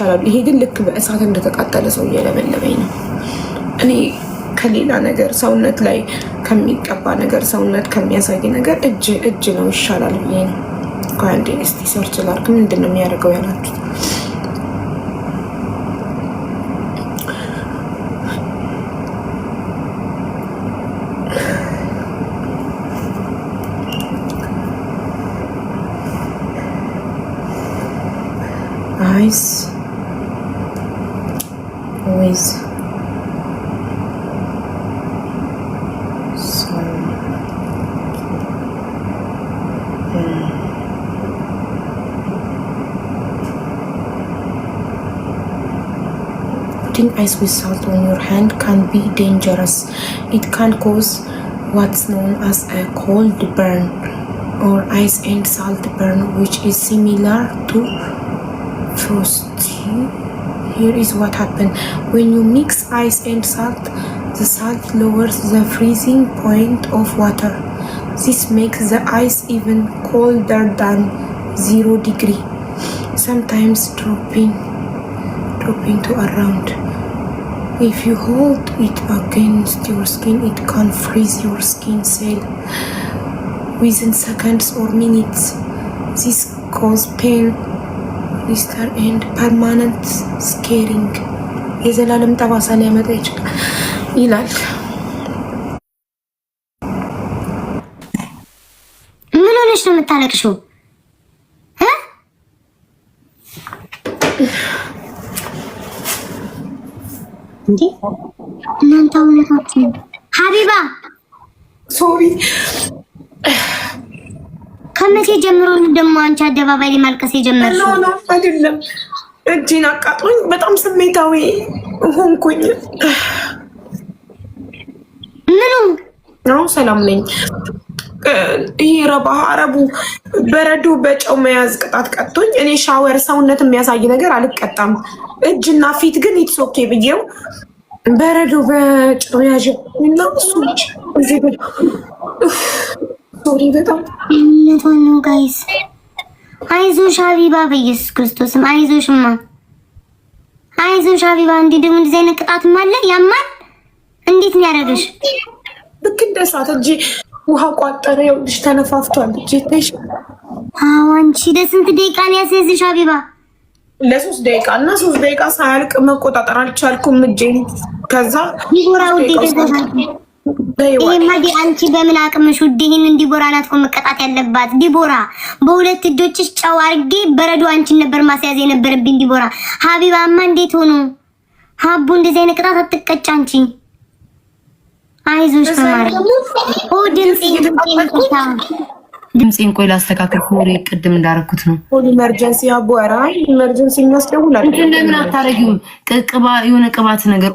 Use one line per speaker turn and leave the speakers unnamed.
ይቻላል። ይሄ ግን ልክ በእሳት እንደተቃጠለ ሰው እየለበለበኝ ነው። እኔ ከሌላ ነገር ሰውነት ላይ ከሚቀባ ነገር ሰውነት ከሚያሳይ ነገር እጅ ነው ይሻላል ብዬ ነው። ከአንዴ እስቲ ሰርች ላድርግ። ምንድን ነው የሚያደርገው ያላችሁት? Eyes with some putting ice with salt on your hand can be dangerous. It can cause what's known as a cold burn or ice and salt burn, which is similar to frosty. Here is what happens when you mix ice and salt. The salt lowers the freezing point of water. This makes the ice even colder than 0 degree, sometimes dropping to around. If you hold it against your skin, it can freeze your skin cell within seconds or minutes. This causes pain, blister and permanent scarring. የዘላለም ጠባሳ ሊያመጣ ይችላል ይላል።
ምን ሆነሽ ነው የምታለቅሽው? እንዴ እናንተ እውነታችሁ ሀቢባ
ሶሪ።
ከመቼ ጀምሮ ደግሞ አንቺ አደባባይ ላይ ማልቀስ የጀመርሽው?
ነው አይደለም፣ እጄን አቃጥሎኝ በጣም ስሜታዊ ሆንኩኝ።
ምኑ
ነው? ሰላም ነኝ። ይሄ አረቡ በረዶ በጨው መያዝ ቅጣት ቀጥቶኝ፣ እኔ ሻወር ሰውነት የሚያሳይ ነገር አልቀጣም። እጅና ፊት ግን ኢትስ ኦኬ ብዬው በረዶ በጨው ያዥ እና ሶሪ በጣም
ነው ጋይስ። አይዞሽ ሀቢባ፣ በኢየሱስ ክርስቶስም አይዞሽማ፣ አይዞሽ ሀቢባ። እንዲህ ደግሞ እንደዚህ አይነት ቅጣትም አለ። ያማል። እንዴት ነው ያደረገሽ?
ልክ እንደ እሳት እጄ ውሃ ቋጠረ። ይኸውልሽ ተነፋፍቷል እጄ ታይሽ።
አዎ አንቺ ለስንት ደቂቃ ነው ያስያዝሽ ሀቢባ?
ለ3 ደቂቃ እና 3 ደቂቃ ሳያልቅ መቆጣጠር አልቻልኩም እጄን። ከዛ
ዲቦራ ውዴ ይሄ አንቺ በምን አቅምሽ ውዴ ይሄን ዲቦራ ናት እኮ መቀጣት ያለባት። ዲቦራ በሁለት እጆችሽ ጨው አድርጌ በረዶ አንቺን ነበር ማስያዝ የነበረብኝ ዲቦራ። ሀቢባማ እንዴት ሆኖ ሀቡ እንደዚህ አይነት ቅጣት አትቀጫ አንቺ። አይዞሽ ተማሪ።
ድምፄን ቆይ ላስተካክል። ፎሪ ቅድም እንዳረኩት ነው።
ፎሪ ኢመርጀንሲ አቦራ ኢመርጀንሲ የሚያስደውላል።
እንደምን አታረጊው? የሆነ ቅባት ነገር